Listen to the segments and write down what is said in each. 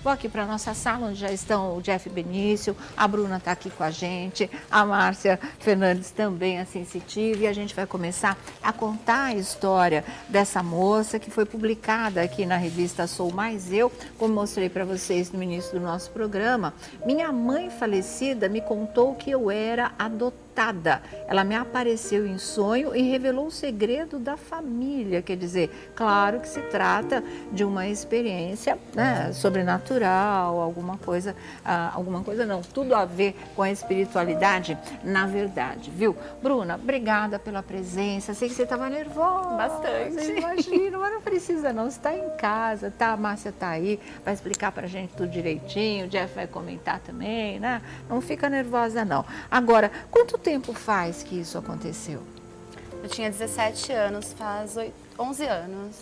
Vou aqui para a nossa sala, onde já estão o Jeff Benício, a Bruna está aqui com a gente, a Márcia Fernandes também, a sensitiva, e a gente vai começar a contar a história dessa moça que foi publicada aqui na revista Sou Mais Eu, como mostrei para vocês no início do nosso programa. Minha mãe falecida me contou que eu era adotada. Ela me apareceu em sonho e revelou o segredo da família, quer dizer, claro que se trata de uma experiência, né, sobrenatural, alguma coisa não, tudo a ver com a espiritualidade, na verdade, viu? Bruna, obrigada pela presença, sei que você estava nervosa. Bastante. Imagina, mas não precisa não, você está em casa, tá? A Márcia está aí, vai explicar pra gente tudo direitinho, o Jeff vai comentar também, né? Não fica nervosa não. Agora, quanto tempo faz que isso aconteceu? Eu tinha 17 anos, faz 11 anos.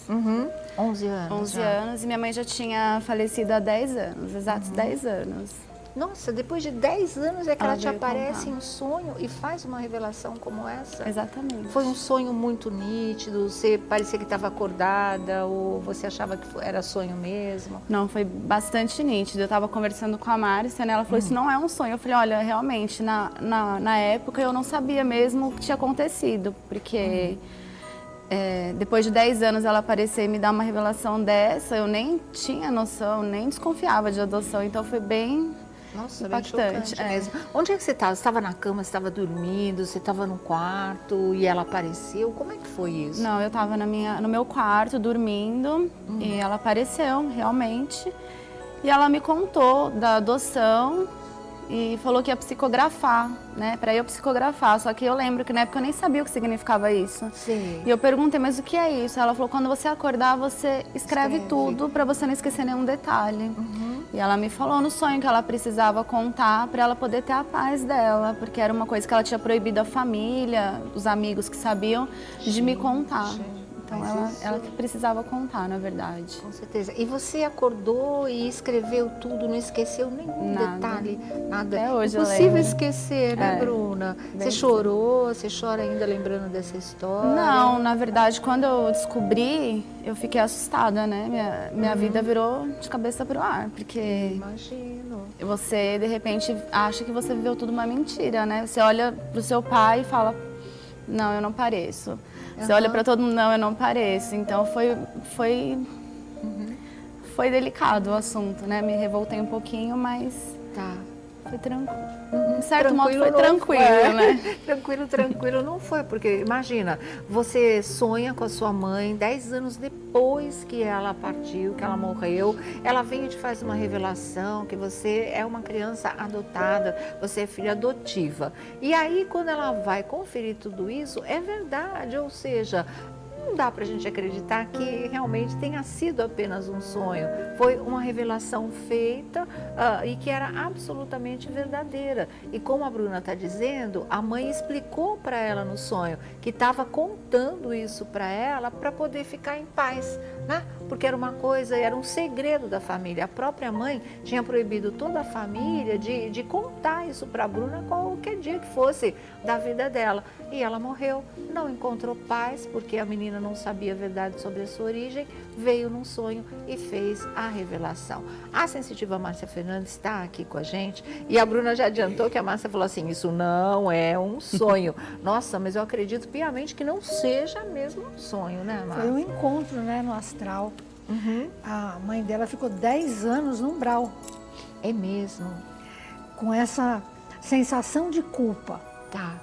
11 anos. 11 já. anos e minha mãe já tinha falecido há 10 anos, exatos 10 anos. Nossa, depois de 10 anos é que ela te veio aparece contar. em sonho e faz uma revelação como essa? Exatamente. Foi um sonho muito nítido? Você parecia que estava acordada ou você achava que era sonho mesmo? Não, foi bastante nítido. Eu estava conversando com a Márcia, né? Ela falou, isso não é um sonho. Eu falei, olha, realmente, na época eu não sabia mesmo o que tinha acontecido, porque depois de 10 anos ela aparecer e me dar uma revelação dessa, eu nem tinha noção, nem desconfiava de adoção, então foi bem... Nossa, impactante, bem chocante mesmo. Onde é que você estava? Você estava na cama, você estava dormindo, você estava no quarto e ela apareceu? Como é que foi isso? Não, eu estava no meu quarto dormindo e ela apareceu realmente. E ela me contou da adoção e falou que ia psicografar, né? Para eu psicografar. Só que eu lembro que na época eu nem sabia o que significava isso. Sim. E eu perguntei, mas o que é isso? Ela falou, quando você acordar, você escreve tudo para você não esquecer nenhum detalhe. E ela me falou no sonho que ela precisava contar para ela poder ter a paz dela, porque era uma coisa que ela tinha proibido a família, os amigos que sabiam, de me contar. Então ela que precisava contar, na verdade. Com certeza. E você acordou e escreveu tudo, não esqueceu nenhum detalhe, nada. Até hoje eu Impossível lembro. esquecer, né, Bruna? Você chorou? Você chora ainda lembrando dessa história? Não, na verdade, quando eu descobri, eu fiquei assustada, né? Minha vida virou de cabeça pro ar, porque Imagino. você, de repente, acha que você viveu tudo uma mentira, né? Você olha pro seu pai e fala, não, eu não pareço. Você olha para todo mundo, não, eu não pareço. Então foi delicado o assunto, né? Me revoltei um pouquinho, mas foi tranquilo. De certo modo foi tranquilo, né? Tranquilo não foi, porque imagina, você sonha com a sua mãe 10 anos depois que ela partiu, que ela morreu, ela vem e te faz uma revelação que você é uma criança adotada, você é filha adotiva. E aí, quando ela vai conferir tudo isso, é verdade, ou seja, não dá para a gente acreditar que realmente tenha sido apenas um sonho. Foi uma revelação feita e que era absolutamente verdadeira. E como a Bruna está dizendo, a mãe explicou para ela no sonho que estava contando isso para ela para poder ficar em paz, né? Porque era uma coisa, era um segredo da família. A própria mãe tinha proibido toda a família de contar isso para a Bruna qualquer dia que fosse da vida dela. E ela morreu, não encontrou paz, porque a menina não sabia a verdade sobre a sua origem, veio num sonho e fez a revelação. A sensitiva Márcia Fernandes está aqui com a gente e a Bruna já adiantou que a Márcia falou assim, isso não é um sonho. Nossa, mas eu acredito piamente que não seja mesmo um sonho, né, Márcia? Foi um encontro, né, no astral. A mãe dela ficou 10 anos no umbral, É mesmo? com essa sensação de culpa. Tá.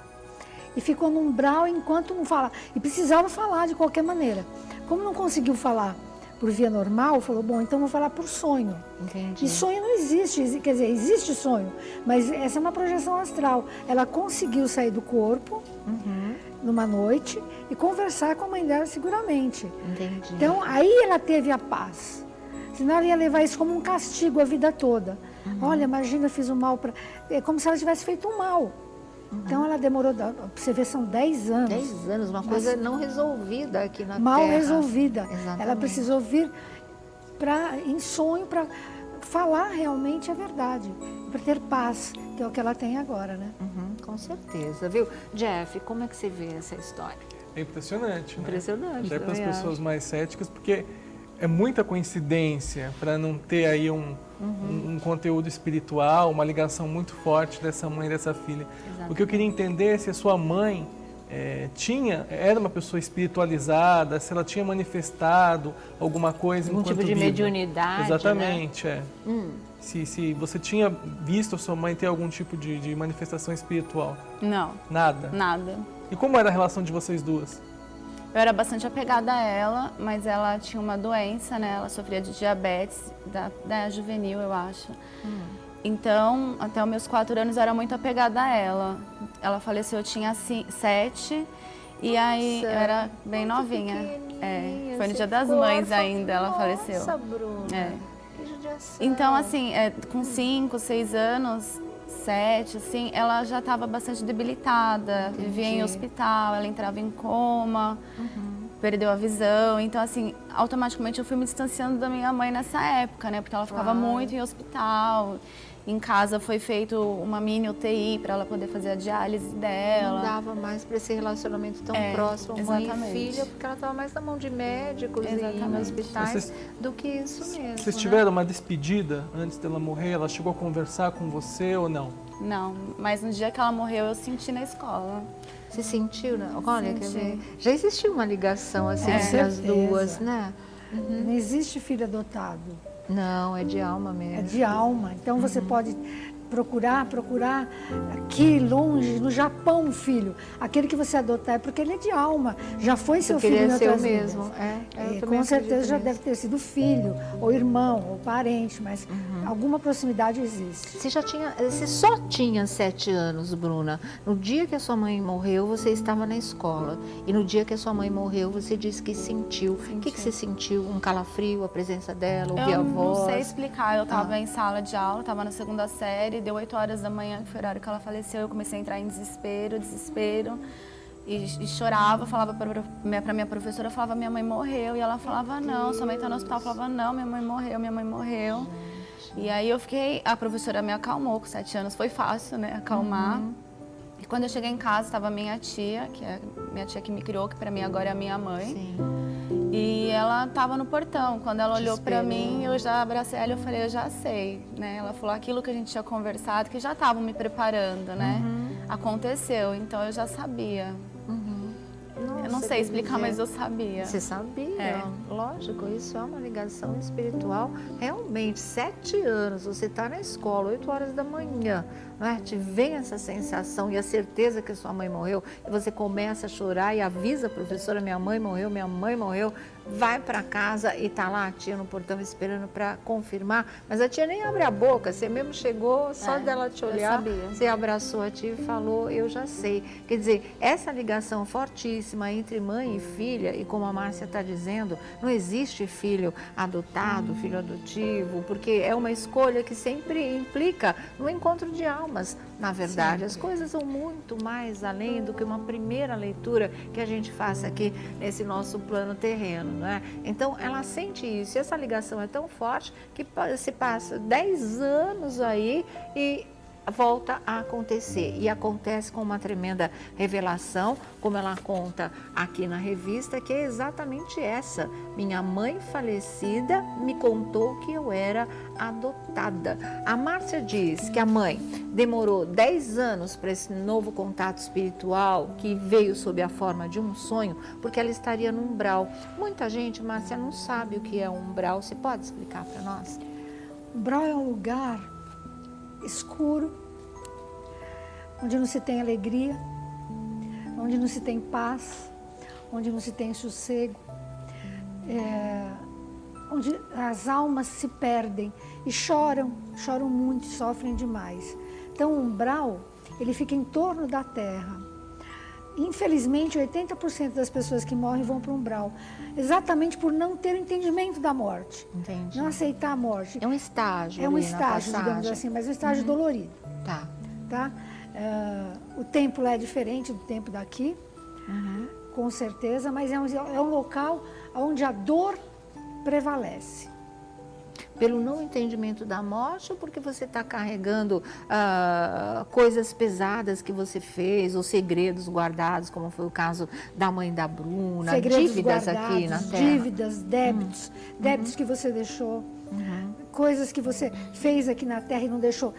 E ficou no umbral enquanto não fala. E precisava falar de qualquer maneira. Como não conseguiu falar por via normal, falou, bom, então vou falar por sonho. Entendi. E sonho não existe, quer dizer, existe sonho, mas essa é uma projeção astral. Ela conseguiu sair do corpo numa noite e conversar com a mãe dela seguramente. Entendi. Então, aí ela teve a paz. Senão ela ia levar isso como um castigo a vida toda. Olha, imagina, eu fiz um mal para... É como se ela tivesse feito um mal. Então, ela demorou, pra você ver, são 10 anos. 10 anos, uma coisa não resolvida aqui na Mal Terra. resolvida. Exatamente. Ela precisou vir em sonho para falar realmente a verdade, para ter paz, que é o que ela tem agora, né? Com certeza, viu? Jeff, como é que você vê essa história? É impressionante, né? Impressionante, Até para as também pessoas mais céticas, porque é muita coincidência para não ter aí um conteúdo espiritual, uma ligação muito forte dessa mãe e dessa filha. Exato. O que eu queria entender é se a sua mãe era uma pessoa espiritualizada, se ela tinha manifestado alguma coisa Algum enquanto tipo de viva. mediunidade, Exatamente, né? Se você tinha visto a sua mãe ter algum tipo de manifestação espiritual. Não, Nada? nada. E como era a relação de vocês duas? Eu era bastante apegada a ela, mas ela tinha uma doença, né? Ela sofria de diabetes, da juvenil, eu acho. Então, até os meus 4 anos, eu era muito apegada a ela. Ela faleceu, eu tinha 7, e aí eu era bem novinha. Foi no Dia das Mães ainda, ela faleceu. Nossa, Bruna, que judiação. Então, assim, com 5, 6 anos, 7, assim, ela já estava bastante debilitada, vivia em hospital, ela entrava em coma, perdeu a visão. Então, assim, automaticamente eu fui me distanciando da minha mãe nessa época, né? Porque ela ficava muito em hospital. Em casa foi feito uma mini UTI para ela poder fazer a diálise dela. Não dava mais para esse relacionamento tão próximo, mãe e filha, porque ela estava mais na mão de médicos e em hospitais do que isso mesmo. Vocês tiveram uma despedida antes dela morrer? Ela chegou a conversar com você ou não? Não, mas no dia que ela morreu eu senti na escola. Você sentiu, né? Olha, quer ver? Já existiu uma ligação assim entre as duas, né? Não existe filho adotado. Não, é de alma mesmo. É de alma. Então você pode procurar aqui longe, no Japão, filho. Aquele que você adotar é porque ele é de alma. Já foi seu filho em outras vidas. mesmo. Com certeza já deve ter sido filho, ou irmão, ou parente, mas alguma proximidade existe. Você só tinha 7 anos, Bruna. No dia que a sua mãe morreu, você estava na escola. E no dia que a sua mãe morreu, você disse que sentiu. O que você sentiu? Um calafrio, a presença dela, ouvir a voz? Eu não sei explicar. Eu estava em sala de aula, estava na 2ª série, deu 8 horas da manhã, que foi o horário que ela faleceu. Eu comecei a entrar em desespero. E chorava, falava para minha professora, falava, minha mãe morreu. E ela falava, não, sua mãe está no hospital. Eu falava, não, minha mãe morreu. E aí a professora me acalmou, com 7 anos foi fácil, né, acalmar. E quando eu cheguei em casa, estava minha tia, que é minha tia que me criou, que para mim agora é a minha mãe. Sim. E ela estava no portão. Quando ela olhou para mim, eu já abracei ela e eu falei, eu já sei, né? Ela falou aquilo que a gente tinha conversado, que já estavam me preparando, né? Aconteceu, então eu já sabia. Eu não sei explicar, mas eu sabia. Você sabia? Lógico, isso é uma ligação espiritual. Realmente, 7 anos, você está na escola, 8 horas da manhã, não é? Te vem essa sensação e a certeza que sua mãe morreu, e você começa a chorar e avisa a professora, minha mãe morreu, vai para casa e tá lá a tia no portão esperando para confirmar, mas a tia nem abre a boca, você mesmo chegou, só dela te olhar, você abraçou a tia e falou, eu já sei. Quer dizer, essa ligação fortíssima entre mãe e filha, e como a Márcia está dizendo, não existe filho adotado, filho adotivo, porque é uma escolha que sempre implica no encontro de almas. Na verdade, as coisas são muito mais além do que uma primeira leitura que a gente faça aqui nesse nosso plano terreno, não é? Então, ela sente isso, e essa ligação é tão forte que se passa 10 anos aí e volta a acontecer, e acontece com uma tremenda revelação, como ela conta aqui na revista, que é exatamente essa. Minha mãe falecida me contou que eu era adotada. A Márcia diz que a mãe demorou 10 anos para esse novo contato espiritual, que veio sob a forma de um sonho, porque ela estaria no umbral. Muita gente, Márcia, não sabe o que é um umbral. Você pode explicar para nós? O umbral é um lugar escuro, onde não se tem alegria, onde não se tem paz, onde não se tem sossego, onde as almas se perdem e choram muito, sofrem demais. Então o umbral, ele fica em torno da terra. Infelizmente, 80% das pessoas que morrem vão para o umbral, exatamente por não ter o entendimento da morte. Entendi. Não aceitar a morte. É um estágio. É um ali na estágio, digamos passagem. assim, mas um estágio dolorido. Tá? O tempo lá é diferente do tempo daqui, com certeza, mas é um local onde a dor prevalece. Pelo não entendimento da morte ou porque você está carregando coisas pesadas que você fez ou segredos guardados, como foi o caso da mãe da Bruna, Segredos dívidas guardados, aqui na Terra? dívidas, débitos, débitos que você deixou, coisas que você fez aqui na Terra e não deixou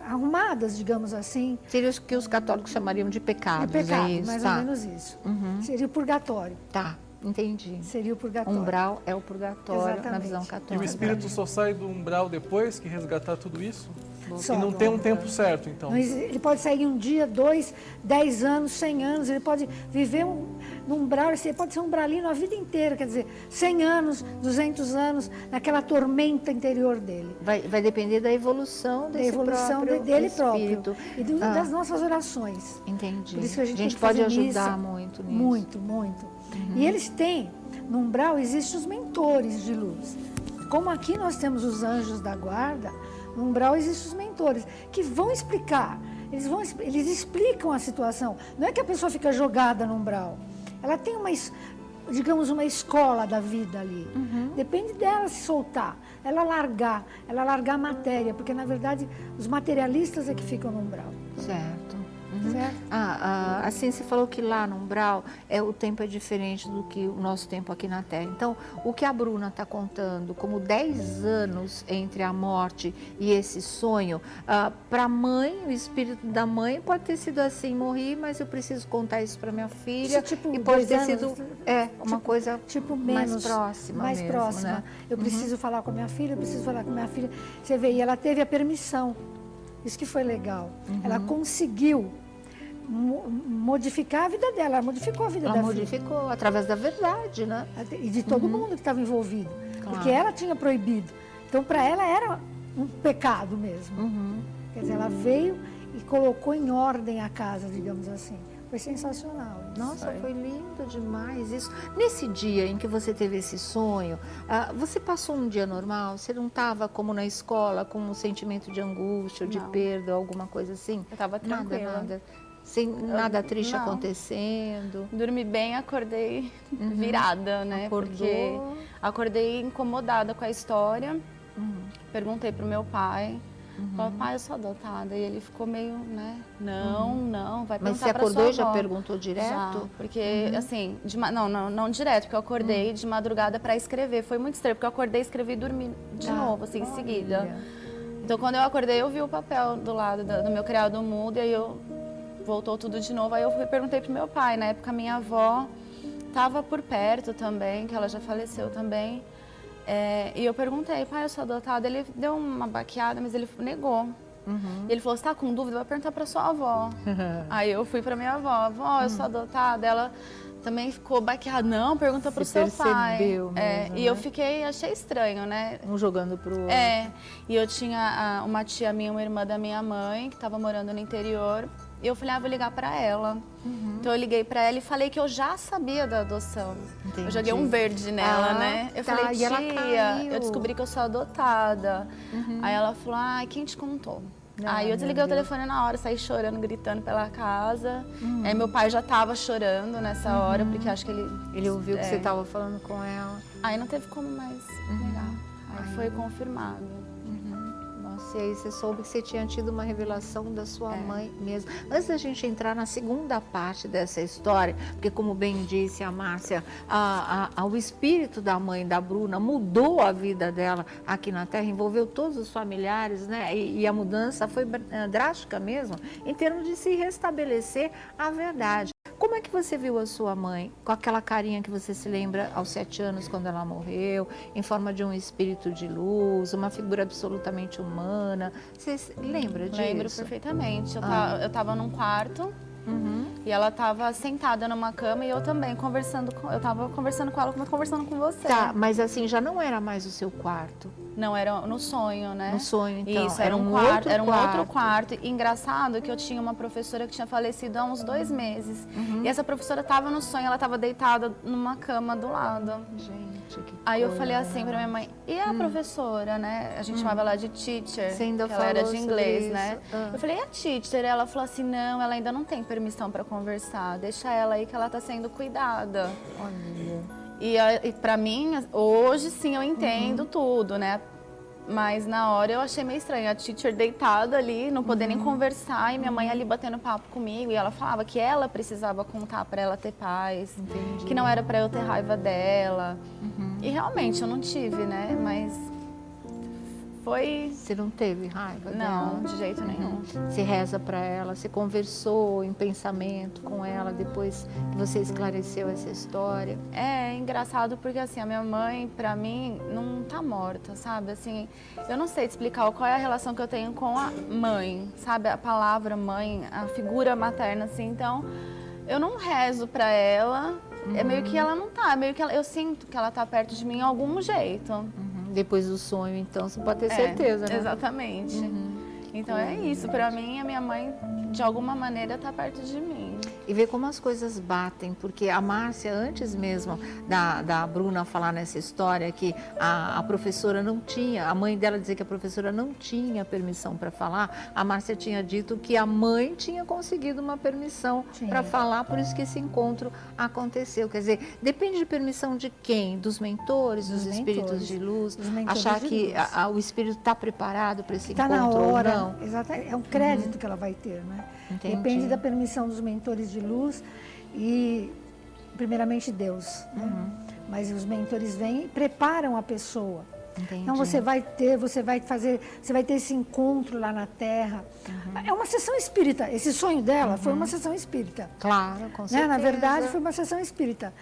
arrumadas, digamos assim. Seria o que os católicos chamariam de pecados, De pecado, é isso? mais Tá. ou menos isso. Seria o purgatório. Tá, entendi. Seria o purgatório. Umbral é o purgatório na Exatamente. visão E o católica. espírito só sai do umbral depois que resgatar tudo isso? Só. E não tem um tempo certo, então? Ele pode sair em um dia, 2, 10 anos, 100 anos, ele pode viver num umbral, ele pode ser um umbralino a vida inteira, quer dizer, 100 anos, 200 anos, naquela tormenta interior dele. Vai depender da evolução Da desse evolução próprio dele espírito. próprio e das nossas orações. Entendi. Por isso que a gente tem que pode fazer ajudar missa. muito nisso. Muito, muito. E eles têm, no umbral existem os mentores de luz. Como aqui nós temos os anjos da guarda, no umbral existem os mentores, que vão explicar, eles explicam a situação. Não é que a pessoa fica jogada no umbral. Ela tem digamos, uma escola da vida ali. Depende dela se soltar, ela largar a matéria, porque na verdade os materialistas é que ficam no umbral. Certo. Certo? Assim, você falou que lá no umbral o tempo é diferente do que o nosso tempo aqui na Terra. Então, o que a Bruna está contando como 10 anos entre a morte e esse sonho, para a mãe, o espírito da mãe pode ter sido assim, morri, mas eu preciso contar isso para minha filha. Isso, tipo, e pode 2 ter anos, sido uma coisa menos mais próxima. mais mesmo, próxima. né? Eu preciso falar com a minha filha, eu preciso falar com a minha filha. Você vê, e ela teve a permissão. Isso que foi legal. Ela conseguiu modificar a vida dela, ela modificou a vida Ela da modificou através da verdade, né? filha. E de todo mundo que estava envolvido. Porque ela tinha proibido. Então, para ela era um pecado mesmo. Quer dizer, ela veio e colocou em ordem a casa, digamos assim. Foi sensacional. Isso. Nossa, foi lindo demais isso. Nesse dia em que você teve esse sonho, você passou um dia normal? Você não estava como na escola, com um sentimento de angústia, de Não. perda, alguma coisa assim? Eu tava tranquila. Nada. Sem nada triste não. acontecendo. Dormi bem, acordei virada, né? Acordou. Porque acordei incomodada com a história. Perguntei pro meu pai. Falei, pai, eu sou adotada. E ele ficou meio, né? Não, vai Mas perguntar você pra acordou sua e já avó. perguntou direto? Já, porque assim, não direto, porque eu acordei de madrugada para escrever. Foi muito estranho, porque eu acordei, escrevi e dormi de novo, assim, em seguida. Então, quando eu acordei, eu vi o papel do lado do meu criado mudo, e aí voltou tudo de novo. Aí eu perguntei pro meu pai, na época minha avó estava por perto também, que ela já faleceu também. E eu perguntei, pai, eu sou adotada? Ele deu uma baqueada, mas ele negou. E ele falou, você tá com dúvida? Vai perguntar pra sua avó. Aí eu fui pra minha avó, avó, eu sou adotada? Ela também ficou baqueada, não, pergunta pro seu pai. Percebeu mesmo, E eu né? achei estranho, né? Um jogando pro outro. E eu tinha uma tia minha, uma irmã da minha mãe, que estava morando no interior. E eu falei, vou ligar para ela. Então eu liguei para ela e falei que eu já sabia da adoção. Entendi. Eu joguei um verde nela, né? Eu tá, falei, e ela tia, caiu. eu descobri que eu sou adotada. Aí ela falou, quem te contou? Aí eu meu desliguei o Deus. telefone na hora, saí chorando, gritando pela casa. Aí meu pai já estava chorando nessa hora, porque acho que ele... Ele ouviu que você estava falando com ela. Aí não teve como mais negar. Aí foi confirmado. Nossa, e aí você soube que você tinha tido uma revelação da sua mãe mesmo. Antes da gente entrar na segunda parte dessa história, porque como bem disse a Márcia, o espírito da mãe da Bruna mudou a vida dela aqui na Terra, envolveu todos os familiares, né? E a mudança foi drástica mesmo, em termos de se restabelecer a verdade. Como é que você viu a sua mãe com aquela carinha que você se lembra aos 7 anos quando ela morreu, em forma de um espírito de luz, uma figura absolutamente humana? Você se lembra disso? Lembro perfeitamente. Eu tava num quarto e ela tava sentada numa cama e eu também eu tava conversando com ela como eu tô conversando com você. Tá, mas assim, já não era mais o seu quarto. Não, era no sonho, né? No sonho, então. Isso, era um quarto, era um outro quarto. E engraçado que eu tinha uma professora que tinha falecido há uns 2 meses. E essa professora tava no sonho, ela tava deitada numa cama do lado. Gente, que Aí eu coisa. falei assim pra minha mãe, e a professora, né? A gente chamava ela de teacher, Você ainda que ela era falou de sobre inglês, isso. né? Eu falei, e a teacher? Ela falou assim, não, ela ainda não tem permissão pra conversar, deixa ela aí que ela tá sendo cuidada. Olha. E pra mim, hoje sim eu entendo tudo, né? Mas na hora eu achei meio estranho, a teacher deitada ali, não poder nem conversar, e minha mãe ali batendo papo comigo, e ela falava que ela precisava contar para ela ter paz, que não era para eu ter raiva dela. E realmente eu não tive, né? Mas foi... Você não teve raiva Não, dela? de jeito nenhum. Você reza para ela, você conversou em pensamento com ela depois que você esclareceu essa história? É engraçado porque, assim, a minha mãe, pra mim, não tá morta, sabe? Assim, eu não sei te explicar qual é a relação que eu tenho com a mãe, sabe? A palavra mãe, a figura materna, assim. Então, eu não rezo pra ela, é meio que ela não tá, é meio que eu sinto que ela tá perto de mim em algum jeito. Depois do sonho, então, você pode ter certeza, né? Exatamente. Então é isso, pra mim, a minha mãe, de alguma maneira, tá perto de mim. E ver como as coisas batem, porque a Márcia, antes mesmo da Bruna falar nessa história, que a professora não tinha, a mãe dela dizer que a professora não tinha permissão para falar, a Márcia tinha dito que a mãe tinha conseguido uma permissão para falar, por isso que esse encontro aconteceu. Quer dizer, depende de permissão de quem? Dos mentores, dos espíritos de luz, achar que o espírito está preparado para esse encontro na hora, ou não? Exatamente, é um crédito que ela vai ter, né? Entendi. Depende da permissão dos mentores de luz e, primeiramente, Deus. Né? Mas os mentores vêm e preparam a pessoa. Entendi. Então você vai ter esse encontro lá na Terra. É uma sessão espírita. Esse sonho dela foi uma sessão espírita. Claro, com Né? certeza. Na verdade, foi uma sessão espírita.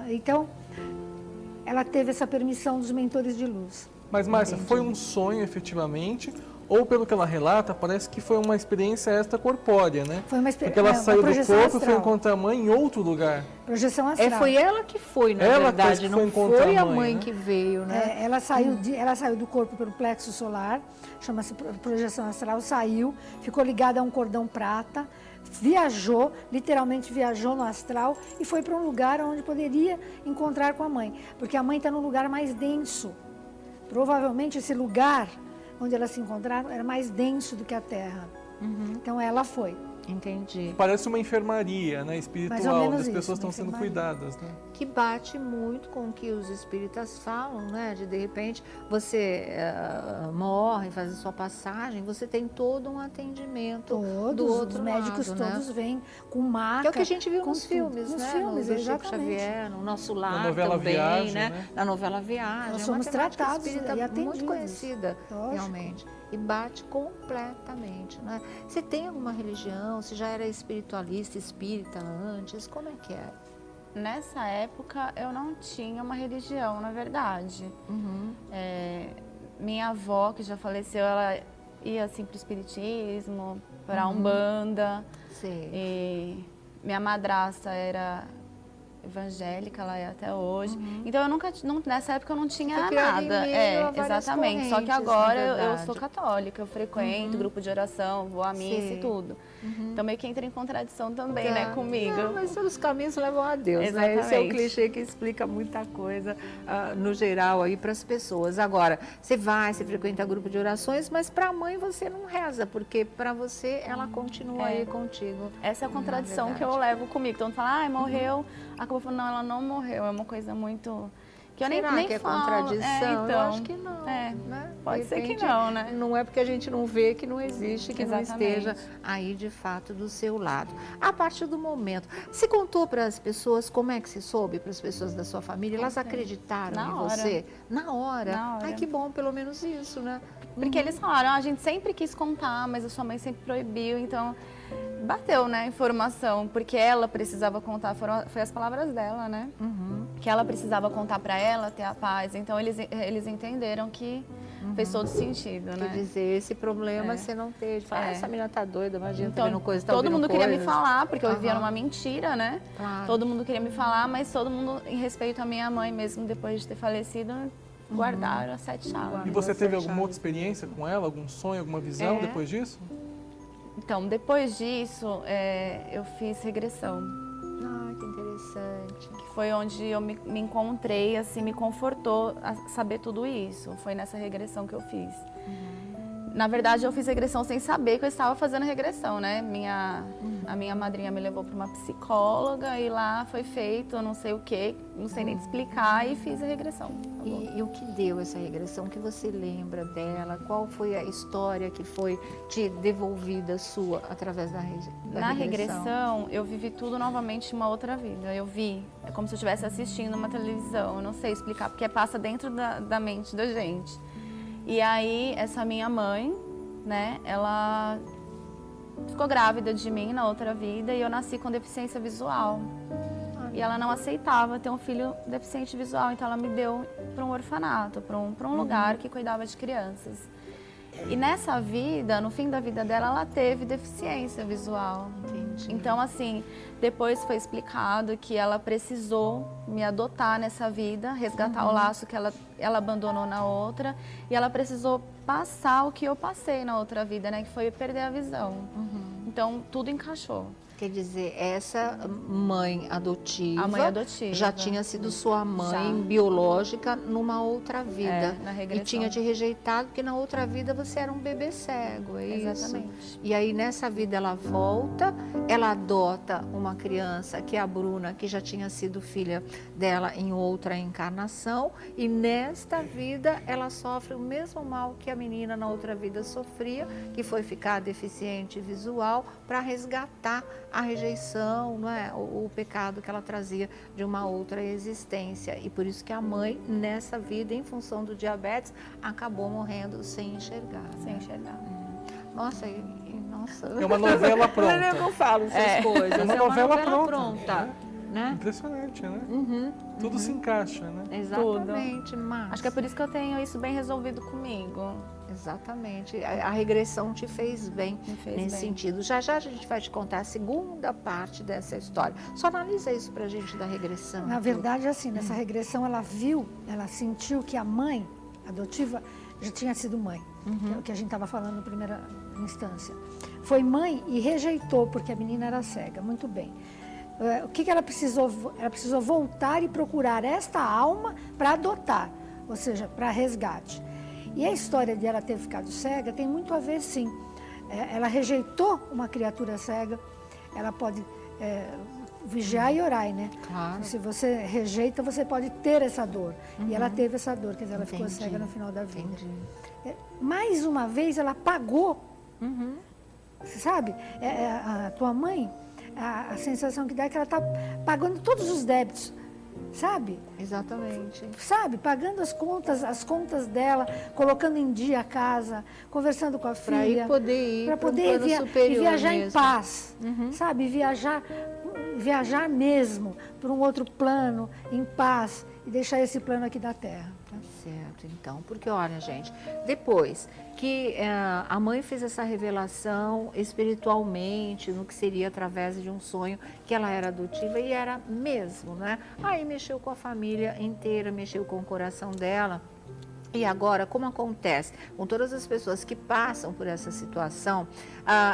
Então, ela teve essa permissão dos mentores de luz. Mas, Márcia, foi um sonho efetivamente? Ou, pelo que ela relata, parece que foi uma experiência extracorpórea, né? Foi uma Porque ela saiu do projeção corpo e foi astral. encontrar a mãe em outro lugar. Projeção astral. Foi ela que foi, na Ela verdade, que foi não encontrar foi a a mãe, mãe né? que veio, né? Ela saiu do corpo pelo plexo solar, chama-se projeção astral, saiu, ficou ligada a um cordão prata, viajou, literalmente viajou no astral e foi para um lugar onde poderia encontrar com a mãe, porque a mãe está num lugar mais denso. Provavelmente esse lugar onde elas se encontraram era mais denso do que a Terra. Então ela foi. Entendi. Parece uma enfermaria, né, Mais ou espiritual, menos onde as isso, pessoas uma estão sendo enfermaria. cuidadas, né? Que bate muito com o que os espíritas falam, né? De repente você morre, faz a sua passagem, você tem todo um atendimento do Todos, outro os médicos lado, todos né? vêm com maca. Que é o que a gente viu com nos tudo. filmes, Nos né? filmes, do Chico exatamente. Xavier, no Nosso Lar novela também, Viagem, né? né? Na novela Viagem. Nós é somos uma temática tratados espírita e atendidos. muito conhecida, Lógico. realmente. E bate completamente, né? Você tem alguma religião? Você já era espiritualista, espírita antes? Como é que é? Nessa época, eu não tinha uma religião, na verdade. Minha avó, que já faleceu, ela ia assim para o espiritismo, para a Umbanda. Sei. E minha madrasta era evangélica, ela é até hoje. Então eu nunca, nessa época eu não tinha Foi criada em nada. meio a várias Exatamente. Só que correntes, agora na eu verdade. sou católica, eu frequento grupo de oração, vou à missa Sei. e tudo. Então meio que entra em contradição também, né, comigo. Não, mas todos os caminhos levam a Deus, né? Esse é o Exatamente. clichê que explica muita coisa no geral aí para as pessoas. Agora, você frequenta grupo de orações, mas para a mãe você não reza, porque para você ela continua aí contigo. Essa é a contradição Na que eu levo comigo. Então fala, ai, morreu. Acabou falando, não, ela não morreu. É uma coisa muito... que eu Será nem que é falo. contradição? Então, Eu acho que não. É, né? pode De ser que repente, não, né? Não é porque a gente não vê que não existe, que Exatamente. não esteja aí de fato do seu lado. A partir do momento, você contou para as pessoas como é que você soube, para as pessoas da sua família? Elas acreditaram Na em hora. você? Na hora? Na hora. Ai, que bom, pelo menos isso, né? Porque eles falaram, a gente sempre quis contar, mas a sua mãe sempre proibiu, então bateu, né, a informação, porque ela precisava contar, foi as palavras dela, né? Que ela precisava contar para ela ter a paz, então eles entenderam que fez todo sentido, Quer né? dizer, esse problema você não teve. Fala, essa menina tá doida, imagina, tá vendo Então, coisa, tá todo ouvindo mundo queria me coisas. falar, porque eu vivia numa mentira, né? Claro. Todo mundo queria me falar, mas todo mundo, em respeito à minha mãe, mesmo depois de ter falecido, guardaram as 7 chaves. E você teve alguma outra experiência com ela? Algum sonho, alguma visão depois disso? Então, depois disso, eu fiz regressão, Ah, que interessante. que foi onde eu me encontrei, assim, me confortou a saber tudo isso. Foi nessa regressão que eu fiz. Na verdade, eu fiz regressão sem saber que eu estava fazendo regressão, né? A minha madrinha me levou para uma psicóloga e lá foi feito, eu não sei o que, não sei nem te explicar, e fiz a regressão. E o que deu essa regressão? O que você lembra dela? Qual foi a história que foi te devolvida sua através da Na regressão, eu vivi tudo novamente em uma outra vida. Eu vi, é como se eu estivesse assistindo uma televisão, eu não sei explicar, porque passa dentro da mente da gente. E aí, essa minha mãe, né, ela ficou grávida de mim na outra vida e eu nasci com deficiência visual. E ela não aceitava ter um filho deficiente visual, então ela me deu para um orfanato, para um lugar que cuidava de crianças. E nessa vida, no fim da vida dela, ela teve deficiência visual. Entendi. Então, assim, depois foi explicado que ela precisou me adotar nessa vida, resgatar o laço que ela abandonou na outra, e ela precisou passar o que eu passei na outra vida, né, que foi perder a visão. Então, tudo encaixou. Quer dizer, essa mãe adotiva, A mãe adotiva. já tinha sido sua mãe Já. biológica numa outra vida. Na E regressão. tinha te rejeitado porque na outra vida você era um bebê cego, é isso? Exatamente. E aí nessa vida ela volta, ela adota uma criança que é a Bruna, que já tinha sido filha dela em outra encarnação. E nesta vida ela sofre o mesmo mal que a menina na outra vida sofria, que foi ficar deficiente visual, para resgatar a rejeição, não é? O pecado que ela trazia de uma outra existência. E por isso que a mãe, nessa vida, em função do diabetes, acabou morrendo sem enxergar. Sem enxergar. Nossa, nossa. É uma novela pronta. Não é que eu falo essas coisas. É uma novela pronta. Né? Impressionante, né? Tudo se encaixa, né? Exatamente, mas... Acho que é por isso que eu tenho isso bem resolvido comigo. Exatamente. A regressão te fez bem Me fez nesse bem. sentido. Já já a gente vai te contar a segunda parte dessa história. Só analisa isso pra gente da regressão. Na verdade, assim, nessa regressão ela sentiu que a mãe adotiva já tinha sido mãe, que é o que a gente estava falando na primeira instância. Foi mãe e rejeitou, porque a menina era cega. Muito bem. O que ela precisou? Ela precisou voltar e procurar esta alma para adotar, ou seja, para resgate. E a história de ela ter ficado cega tem muito a ver, sim. Ela rejeitou uma criatura cega, ela pode vigiar e orar, né? Claro. Se você rejeita, você pode ter essa dor. E ela teve essa dor, quer dizer, ela ficou Entendi. cega no final da vida. Entendi. Mais uma vez, ela pagou. Você sabe, a tua mãe, a sensação que dá é que ela está pagando todos os débitos, sabe? Exatamente. Sabe, pagando as contas dela, colocando em dia a casa, conversando com a Para filha. poder ir para para um poder plano superior e viajar em mesmo. paz, sabe? Viajar mesmo para um outro plano, em paz, e deixar esse plano aqui da Terra. Tá certo, então. Porque, olha, gente, depois que a mãe fez essa revelação espiritualmente, no que seria através de um sonho, que ela era adotiva, e era mesmo, né? Aí mexeu com a família inteira, mexeu com o coração dela. E agora, como acontece com todas as pessoas que passam por essa situação,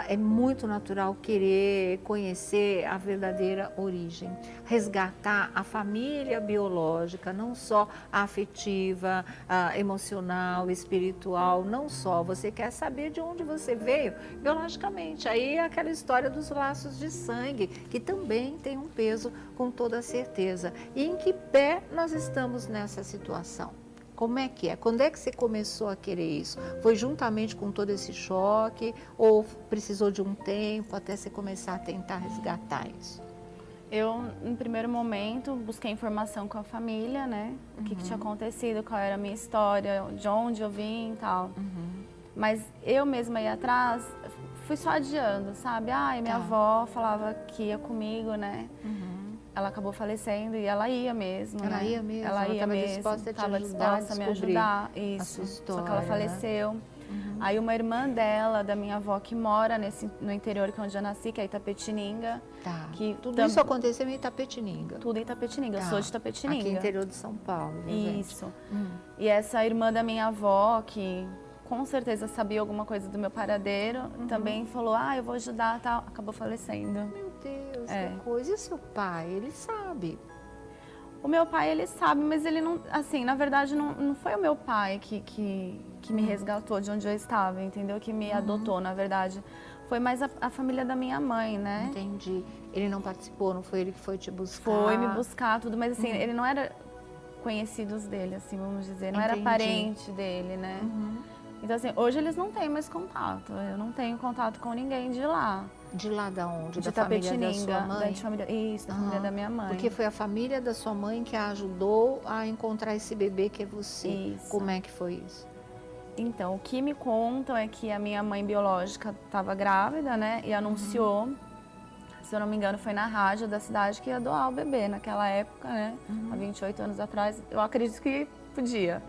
é muito natural querer conhecer a verdadeira origem, resgatar a família biológica, não só a afetiva, a emocional, espiritual, não só. Você quer saber de onde você veio biologicamente. Aí é aquela história dos laços de sangue, que também tem um peso com toda certeza. E em que pé nós estamos nessa situação? Como é que é? Quando é que você começou a querer isso? Foi juntamente com todo esse choque ou precisou de um tempo até você começar a tentar resgatar isso? Eu, no primeiro momento, busquei informação com a família, né? O que tinha acontecido, qual era a minha história, de onde eu vim e tal. Mas eu mesma ia atrás, fui só adiando, sabe? Ai, minha avó falava que ia comigo, né? Ela acabou falecendo e ela ia mesmo, Ela né? ia mesmo? Ela Ela ia estava mesmo, disposta a te estava ajudar disposta a me descobrir ajudar. a Isso. sua Só que ela história, né? faleceu. Aí uma irmã dela, da minha avó, que mora no interior, que é onde eu nasci, que é Itapetininga. Tá. Que Tudo isso aconteceu em Itapetininga. Tudo em Itapetininga, eu sou de Itapetininga. Aqui interior de São Paulo, viu, gente? Isso. E essa irmã da minha avó, que com certeza sabia alguma coisa do meu paradeiro, também falou, eu vou ajudar, tal. Acabou falecendo. Meu Deus, que coisa. E seu pai? Ele sabe? O meu pai, ele sabe, mas ele não, assim, na verdade, não foi o meu pai que me resgatou de onde eu estava, entendeu? Que me adotou, na verdade. Foi mais a família da minha mãe, né? Entendi. Ele não participou, não foi ele que foi te buscar? Foi me buscar, tudo, mas assim, ele não era conhecidos dele, assim, vamos dizer. Não era Entendi. parente dele, né? Então, assim, hoje eles não têm mais contato. Eu não tenho contato com ninguém de lá. De lá da onde? De Da família da sua Tapetininga, mãe? isso, da família da minha mãe. Porque foi a família da sua mãe que a ajudou a encontrar esse bebê que é você. Isso. Como é que foi isso? Então, o que me contam é que a minha mãe biológica estava grávida, né? E anunciou, se eu não me engano, foi na rádio da cidade que ia doar o bebê naquela época, né? Há 28 anos atrás. Eu acredito que podia.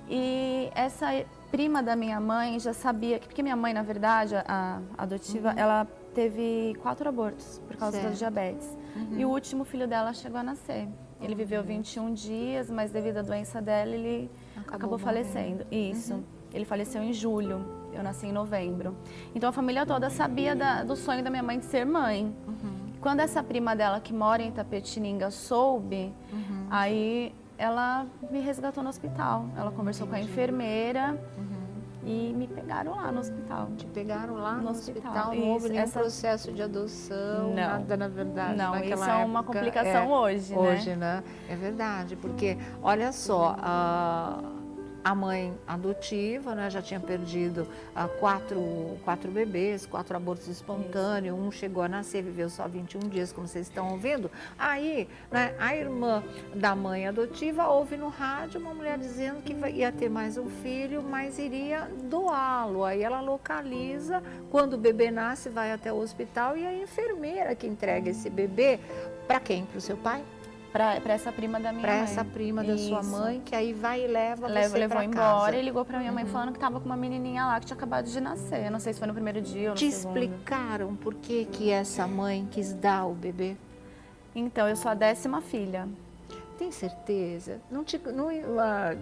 E essa prima da minha mãe já sabia, porque minha mãe, na verdade, a adotiva, ela teve 4 abortos por causa da Certo. diabetes. E o último filho dela chegou a nascer. Ele viveu 21 dias, mas devido à doença dela, ele acabou falecendo. Isso. Ele faleceu em julho. Eu nasci em novembro. Então a família toda sabia do sonho da minha mãe de ser mãe. Quando essa prima dela, que mora em Itapetininga, soube, aí ela me resgatou no hospital. Ela conversou com a enfermeira e me pegaram lá no hospital. Te pegaram lá no hospital, hospital. não houve Isso, nenhum processo de adoção, Não. nada na verdade. Não, naquela isso é uma época. complicação hoje, né? Hoje, né? É verdade, porque olha só, a mãe adotiva, né, já tinha perdido 4 bebês, 4 abortos espontâneos, um chegou a nascer, viveu só 21 dias, como vocês estão ouvindo. Aí, né, a irmã da mãe adotiva ouve no rádio uma mulher dizendo que ia ter mais um filho, mas iria doá-lo. Aí ela localiza, quando o bebê nasce, vai até o hospital e a enfermeira que entrega esse bebê para quem? Para o seu pai? Para essa prima da minha Para mãe. essa prima da sua Isso. mãe, que aí vai e leva você Levou para embora casa. e ligou para minha mãe falando que estava com uma menininha lá que tinha acabado de nascer. Eu não sei se foi no primeiro dia ou no Te segundo. explicaram por que que essa mãe quis dar o bebê? Então, eu sou a 10ª filha. Tem certeza?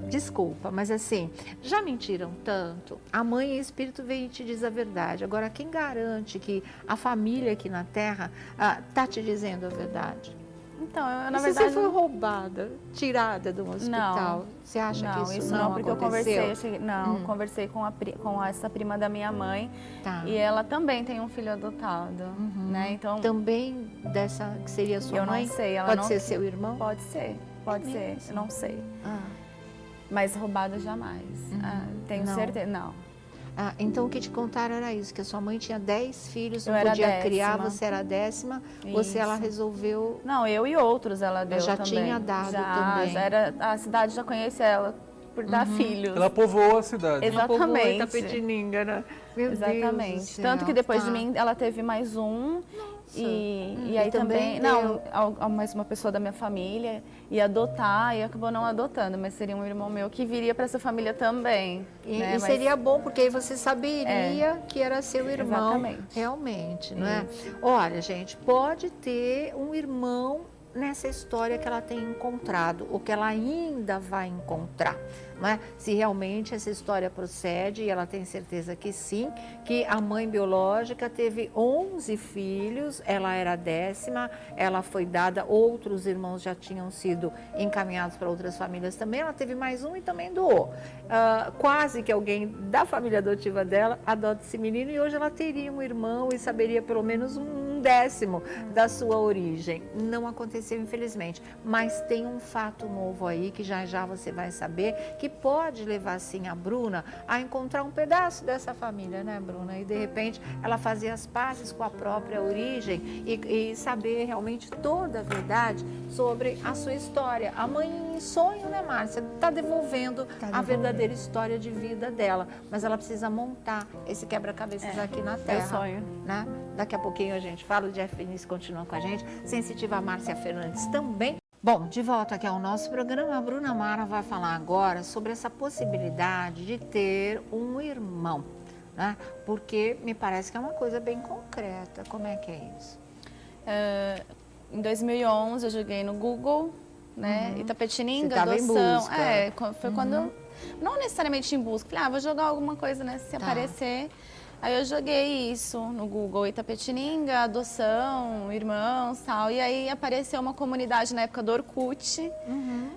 Desculpa, mas assim, já mentiram tanto? A mãe e o espírito vem e te diz a verdade. Agora, quem garante que a família aqui na Terra tá te dizendo a verdade? Então, eu, na E se verdade... você foi roubada, tirada de um hospital, você acha que isso não porque aconteceu? eu conversei, conversei com essa prima da minha mãe Tá. e ela também tem um filho adotado, né? Então, Também dessa que seria sua eu mãe? não sei, ela Pode não ser seu irmão? pode ser, eu não sei. Ah. Mas roubada jamais. Tenho Não. certeza, não. Então o que te contaram era isso, que a sua mãe tinha 10 filhos, Eu não era podia 10ª. criar, você era a 10ª, ela Isso. resolveu... Não, eu e outros ela deu já também. tinha dado já, também. Já era, a cidade já conhece ela por dar filhos. Ela povoou a cidade. Exatamente. Itapetininga, né? Meu Deus do Exatamente. céu, Tanto que depois tá. de mim, ela teve mais um. E aí e também também, não, mais uma pessoa da minha família ia adotar e acabou não adotando, mas seria um irmão meu que viria para essa família também. E, né? e Mas- seria bom, porque aí você saberia que era seu irmão. Exatamente. Realmente, não é? Olha, gente, pode ter um irmão nessa história que ela tem encontrado, ou que ela ainda vai encontrar. Não é? Se realmente essa história procede, e ela tem certeza que sim, que a mãe biológica teve 11 filhos, ela era a 10ª, ela foi dada, outros irmãos já tinham sido encaminhados para outras famílias também, ela teve mais um e também doou. Quase que alguém da família adotiva dela adota esse menino, e hoje ela teria um irmão e saberia pelo menos um 10º da sua origem. Não aconteceu, infelizmente, mas tem um fato novo aí que já já você vai saber, que pode levar sim a Bruna a encontrar um pedaço dessa família, né, Bruna? E de repente ela fazer as pazes com a própria origem e saber realmente toda a verdade sobre a sua história. A mãe em sonho, né, Márcia, está devolvendo a verdadeira história de vida dela, mas ela precisa montar esse quebra-cabeças aqui na Terra. sonho. Né? Daqui a pouquinho a gente fala, o Jeff Vinícius continua com a gente, Sensitiva Márcia Fernandes também. Bom, de volta aqui ao nosso programa, a Bruna Mara vai falar agora sobre essa possibilidade de ter um irmão, né? Porque me parece que é uma coisa bem concreta. Como é que é isso? Em 2011 eu joguei no Google, né? Itapetininga, Você tava em adoção. busca. Foi quando eu, não necessariamente em busca, falei, vou jogar alguma coisa, né? Se aparecer. Aí eu joguei isso no Google, Itapetininga, adoção, irmãos, tal. E aí apareceu uma comunidade na época do Orkut,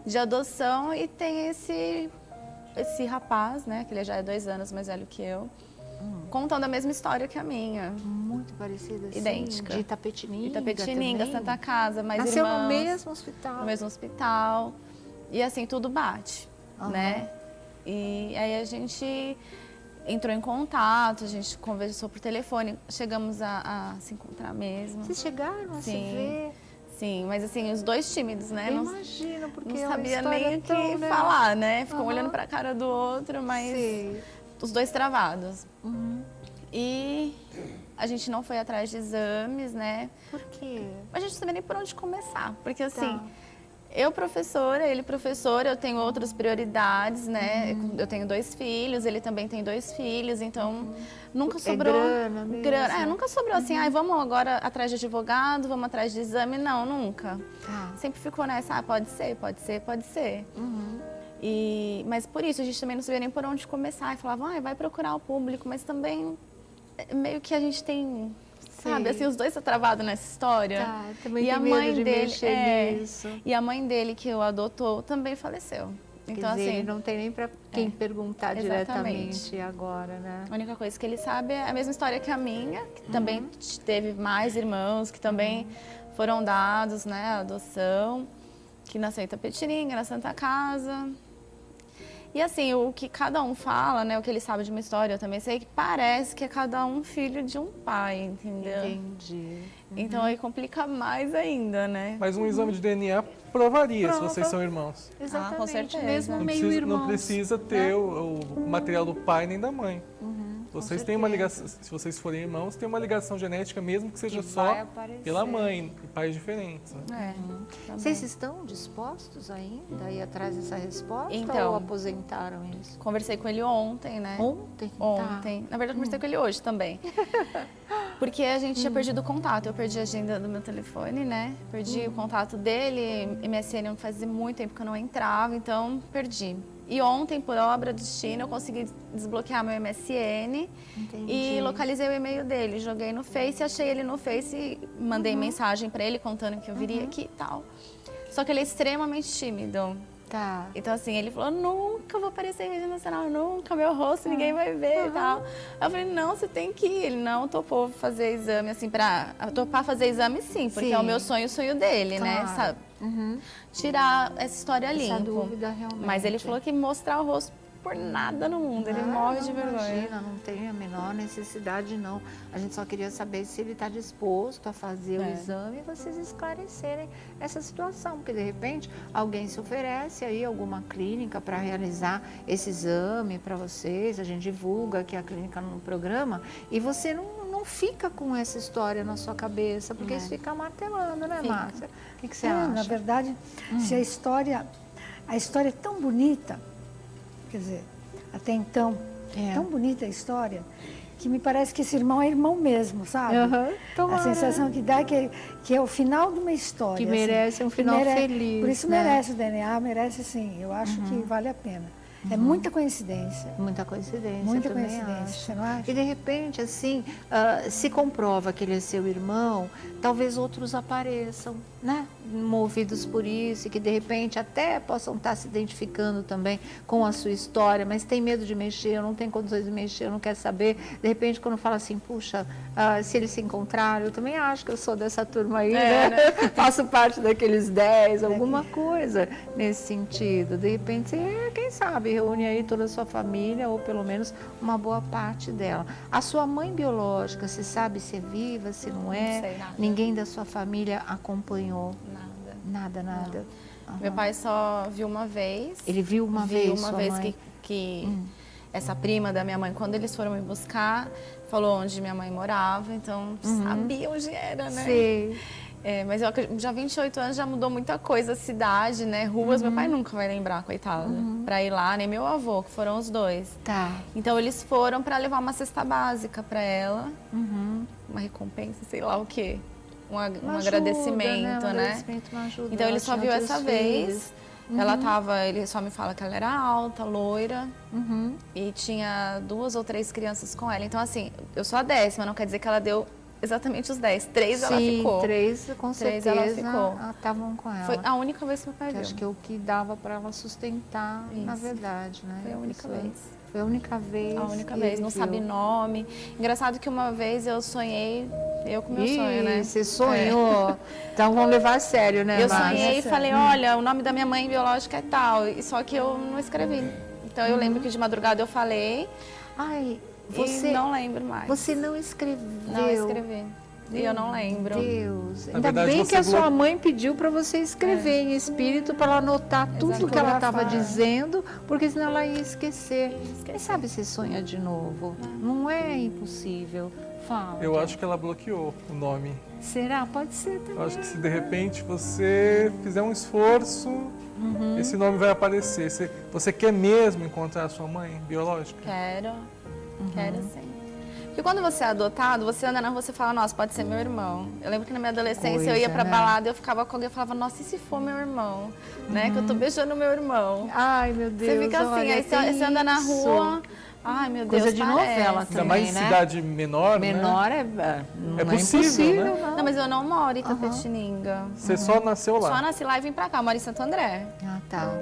de adoção, e tem esse rapaz, né, que ele já é 2 anos mais velho que eu, contando a mesma história que a minha. Muito parecida, assim. Idêntica. De Itapetininga. Itapetininga, também. Santa Casa, mais Nasceu irmãos. no mesmo hospital. No mesmo hospital. E assim, tudo bate, né? E aí a gente entrou em contato, a gente conversou por telefone, chegamos a se encontrar mesmo. Vocês chegaram a se Sim. ver? Sim, mas assim, os 2 tímidos, né? Eu Não, imagino, porque não é uma sabia história nem o tão, que né? falar, né? Ficou olhando pra cara do outro, mas Sei. os 2 travados. E a gente não foi atrás de exames, né? Por quê? A gente não sabia nem por onde começar, porque assim, Tá. eu professora, ele professor, eu tenho outras prioridades, né? Eu tenho 2 filhos, ele também tem 2 filhos, então nunca sobrou grana mesmo. nunca sobrou assim, ai, vamos agora atrás de advogado, vamos atrás de exame, não, nunca. Tá. Sempre ficou nessa, pode ser, pode ser, pode ser. Mas por isso a gente também não sabia nem por onde começar, e falava, ai, vai procurar o público, mas também meio que a gente tem, sabe, assim, os 2 estão travados nessa história. Tá, também E tem a medo mãe de dele, mexer nisso. e a mãe dele que o adotou também faleceu. Quer Então dizer, assim, ele não tem nem para quem perguntar exatamente. diretamente agora, né? a única coisa que ele sabe é a mesma história que a minha, que também teve mais irmãos, que também foram dados, né, à adoção, que nasceu em Itapetininga, na Santa Casa. E assim, o que cada um fala, né, o que ele sabe de uma história, eu também sei que parece que é cada um filho de um pai, entendeu? Entendi. Então aí complica mais ainda, né? Mas um exame de DNA provaria se vocês são irmãos. Exatamente. com certeza. Mesmo Não meio precisa, irmãos. não precisa ter o material do pai nem da mãe. Vocês têm uma certeza. ligação, se vocês forem irmãos, tem uma ligação genética mesmo que seja Que só vai aparecer. pela mãe, e pais diferentes. Né? Também. Vocês estão dispostos ainda a ir atrás dessa resposta Então. ou aposentaram isso? Conversei com ele ontem, né? Ontem? Ontem. Na verdade, conversei com ele hoje também. Porque a gente tinha perdido o contato. Eu perdi a agenda do meu telefone, né? Perdi o contato dele. MSN não fazia muito tempo que eu não entrava, então perdi. E ontem, por obra do destino, eu consegui desbloquear meu MSN Entendi. e localizei o e-mail dele. Joguei no Face, achei ele no Face e mandei mensagem pra ele contando que eu viria aqui e tal. Só que ele é extremamente tímido. Tá. Então, assim, ele falou, nunca vou aparecer em rede nacional, nunca, meu rosto, ninguém vai ver e tal. Eu falei, não, você tem que ir. Ele não topou fazer exame, assim, topar fazer exame sim, porque Sim. é o meu sonho, o sonho dele, né? Claro. Sabe? Tirar essa história Essa limpo. dúvida realmente. Mas ele falou que mostrar o rosto por nada no mundo, ele morre de vergonha. Imagina, não tem a menor necessidade, não. A gente só queria saber se ele está disposto a fazer o exame e vocês esclarecerem essa situação, porque de repente alguém se oferece aí alguma clínica para realizar esse exame para vocês, a gente divulga aqui a clínica no programa e você não fica com essa história na sua cabeça, porque isso fica martelando, né, Márcia? O que você acha? Na verdade, se a história é tão bonita, quer dizer, até então, tão bonita a história, que me parece que esse irmão é irmão mesmo, sabe? A Tomara. sensação que dá que é o final de uma história. Que assim, merece um final feliz, Por isso né? merece o DNA, merece sim. Eu acho que vale a pena. É muita coincidência. Muita coincidência, Muita também coincidência, acho. você não acha? E de repente, assim, se comprova que ele é seu irmão, talvez outros apareçam, né? Movidos por isso, e que de repente até possam estar se identificando também com a sua história, mas tem medo de mexer, não tem condições de mexer, não quer saber. De repente, quando fala assim, puxa, se eles se encontrarem, eu também acho que eu sou dessa turma aí, né? Faço parte daqueles 10, alguma coisa nesse sentido. De repente, quem sabe, reúne aí toda a sua família, ou pelo menos uma boa parte dela. A sua mãe biológica, se sabe se é viva, se não é? Não sei nada. Ninguém da sua família acompanhou? Nada. Nada. Meu pai só viu uma vez. Ele viu uma vez uma sua vez mãe? que essa prima da minha mãe, quando eles foram me buscar, falou onde minha mãe morava, então sabia onde era, né? Sei. Mas eu acredito, já 28 anos já mudou muita coisa, cidade, né? Ruas, meu pai nunca vai lembrar, coitado, pra ir lá, nem meu avô, que foram os 2. Tá. Então eles foram pra levar uma cesta básica pra ela, uma recompensa, sei lá o quê. Um Uma ajuda, agradecimento, Um né? agradecimento, uma ajuda. Então ele Ela só tinha viu outros essa filhos. vez. Ela tava, ele só me fala que ela era alta, loira e tinha 2 ou 3 crianças com ela. Então, assim, eu sou a 10ª, não quer dizer que ela deu exatamente os 10. 3 ela ficou. 3 com 3 certeza ela ficou. estavam com ela. Foi a única vez que meu pai Que viu. acho que é o que dava para ela sustentar, na Isso. verdade, né? Foi a única Isso vez. Foi a única vez. A única que vez, ele não viu. sabe nome. Engraçado que uma vez eu sonhei, eu com meu sonho, né? Você sonhou. Então vamos levar a sério, né, Eu Márcia? sonhei e falei, olha, o nome da minha mãe biológica é tal, e só que eu não escrevi. Então eu lembro que de madrugada eu falei Ai, e não lembro mais. Você não escreveu. Não escrevi. E eu não lembro. Deus. Na Ainda verdade, bem você que a sua mãe pediu para você escrever em espírito, para ela anotar tudo que ela estava dizendo, porque senão ela ia esquecer. Quem sabe você sonha de novo? Não é impossível. Fala. Eu acho que ela bloqueou o nome. Será? Pode ser também. Eu acho que se de repente você fizer um esforço, esse nome vai aparecer. Você quer mesmo encontrar a sua mãe biológica? Quero sim. Porque quando você é adotado, você anda na rua, você fala, nossa, pode ser meu irmão. Eu lembro que na minha adolescência eu ia pra balada, eu ficava com alguém e falava, nossa, e se for meu irmão? Né? Que eu tô beijando meu irmão. Ai, meu Deus. Você fica assim, olha, aí você anda na rua, ai meu Deus, Coisa de novela Ainda também, mais em né? cidade menor, Menor né? não É possível, né? não. Não, mas eu não moro em Itapetininga. Você só nasceu lá. Só nasci lá e vim pra cá, eu moro em Santo André. Ah, tá.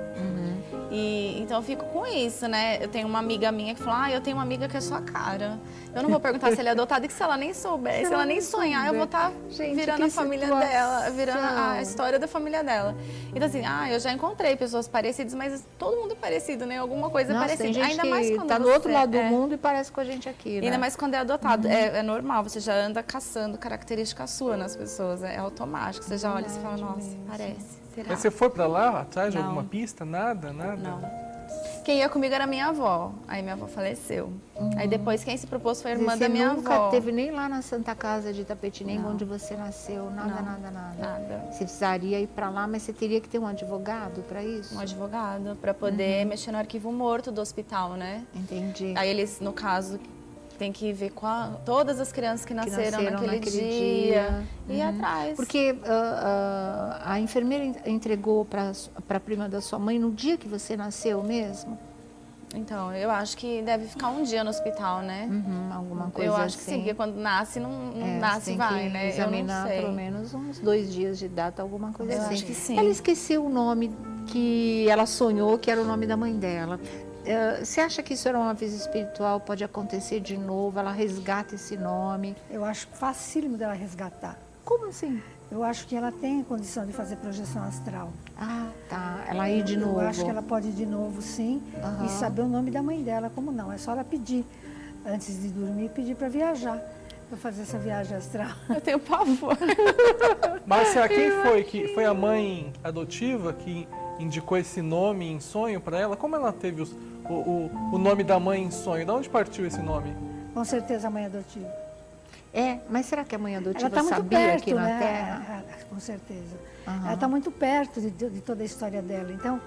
E então eu fico com isso, né? Eu tenho uma amiga minha que falou, eu tenho uma amiga que é sua cara. Eu não vou perguntar se ela é adotada, e que se ela nem souber, se ela nem sonhar, eu vou estar virando a família dela, virando a história da família dela. Então assim, eu já encontrei pessoas parecidas, mas todo mundo é parecido, né? Alguma coisa Nossa, parecida. tem gente Ainda mais que quando tá do você outro lado do mundo e parece com a gente aqui, né? Ainda mais quando é adotado. É normal, você já anda caçando características suas nas pessoas. É automático. Você já olha e fala, nossa, parece. Será? Mas você foi pra lá, atrás de Não. alguma pista? Nada, nada? Não. Quem ia comigo era minha avó. Aí minha avó faleceu. Aí depois quem se propôs foi a irmã Você da minha nunca avó. teve nem lá na Santa Casa de Itapetininga, Não. onde você nasceu, nada, Não. nada. Nada. Você precisaria ir para lá, mas você teria que ter um advogado para isso? Um advogado, para poder mexer no arquivo morto do hospital, né? Entendi. Aí eles, no caso, tem que ver todas as crianças que nasceram, naquele dia. E ir atrás. Porque a enfermeira entregou para a prima da sua mãe no dia que você nasceu mesmo? Então, eu acho que deve ficar um dia no hospital, né? Alguma coisa Eu assim. acho que sim, porque quando nasce, não nasce e vai, né? Examinar eu não sei. pelo menos uns 2 dias de data, alguma coisa Eu assim. acho que sim. Ela esqueceu o nome que ela sonhou, que era o nome da mãe dela. Você acha que isso era uma vez espiritual? Pode acontecer de novo? Ela resgata esse nome? Eu acho facílimo dela resgatar. Como assim? Eu acho que ela tem condição de fazer projeção astral. Ah, tá. Ela ir de novo. Eu acho que ela pode ir de novo, sim, e saber o nome da mãe dela, como não. É só ela pedir, antes de dormir, pedir para viajar, para fazer essa viagem astral. Eu tenho pavor. Márcia, quem foi? Que foi a mãe adotiva que indicou esse nome em sonho para ela? Como ela teve o nome da mãe em sonho? De onde partiu esse nome? Com certeza a mãe adotiva. Mas será que a mãe adotiva Ela está muito sabia perto, aqui na né? Terra? Com certeza. Ela está muito perto de toda a história dela. Então,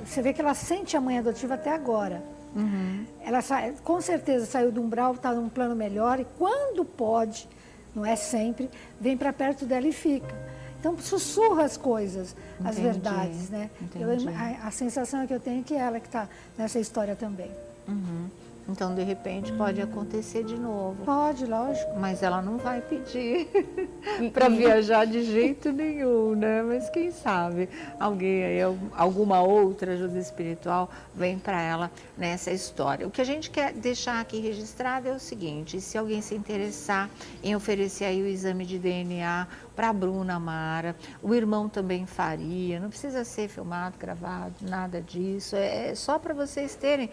você vê que ela sente a mãe adotiva até agora. Ela com certeza saiu do umbral, está num plano melhor e quando pode, não é sempre, vem para perto dela e fica. Então sussurra as coisas, as verdades, né? A sensação que eu tenho é que ela que está nessa história também. Então, de repente, pode acontecer de novo. Pode, lógico. Mas ela não vai pedir para viajar de jeito nenhum, né? Mas quem sabe alguém aí, alguma outra ajuda espiritual vem para ela nessa história. O que a gente quer deixar aqui registrado é o seguinte: se alguém se interessar em oferecer aí o exame de DNA para a Bruna Mara, o irmão também faria, não precisa ser filmado, gravado, nada disso, é só para vocês terem,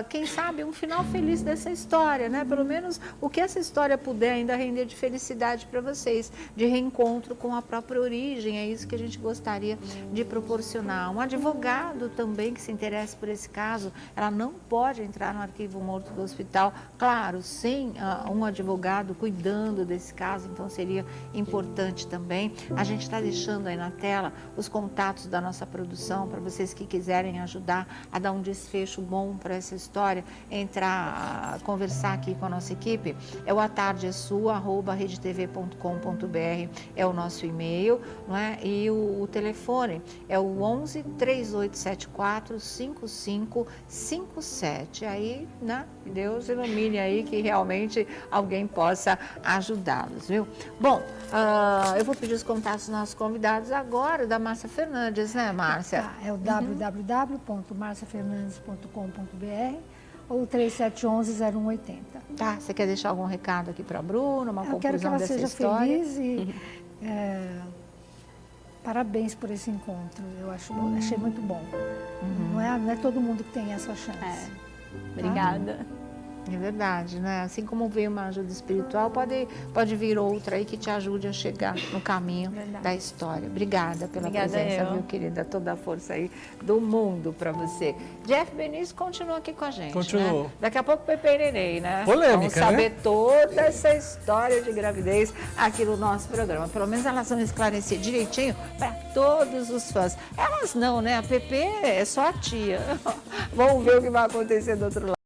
quem sabe, um final feliz dessa história, né? Pelo menos o que essa história puder ainda render de felicidade para vocês, de reencontro com a própria origem, é isso que a gente gostaria de proporcionar. Um advogado também que se interesse por esse caso, ela não pode entrar no arquivo morto do hospital, claro, sem um advogado cuidando desse caso, então seria importante também. A gente está deixando aí na tela os contatos da nossa produção para vocês que quiserem ajudar a dar um desfecho bom para essa história, entrar para conversar aqui com a nossa equipe, é o atardesua@redetv.com.br, é o nosso e-mail, não é? E o telefone é o 11 3874 5557. Aí, né? Deus ilumine aí que realmente alguém possa ajudá-los, viu? Bom, eu vou pedir os contatos dos nossos convidados agora, da Márcia Fernandes, né, Márcia? Tá, é o www.marciafernandes.com.br ou 3711-0180. Tá, você quer deixar algum recado aqui para a Bruna, uma Eu quero que conclusão ela dessa seja história? feliz e parabéns por esse encontro. Eu achei muito bom. Não é todo mundo que tem essa chance. Obrigada. É verdade, né? Assim como veio uma ajuda espiritual, pode vir outra aí que te ajude a chegar no caminho da história. Obrigada pela presença, viu, querida? Toda a força aí do mundo para você. Jeff Benício continua aqui com a gente. Continuou. Né? Daqui a pouco Pepe e Neném, né? Polêmica, vamos saber né? toda essa história de gravidez aqui no nosso programa. Pelo menos elas vão esclarecer direitinho para todos os fãs. Elas não, né? A Pepe é só a tia. Vamos ver o que vai acontecer do outro lado.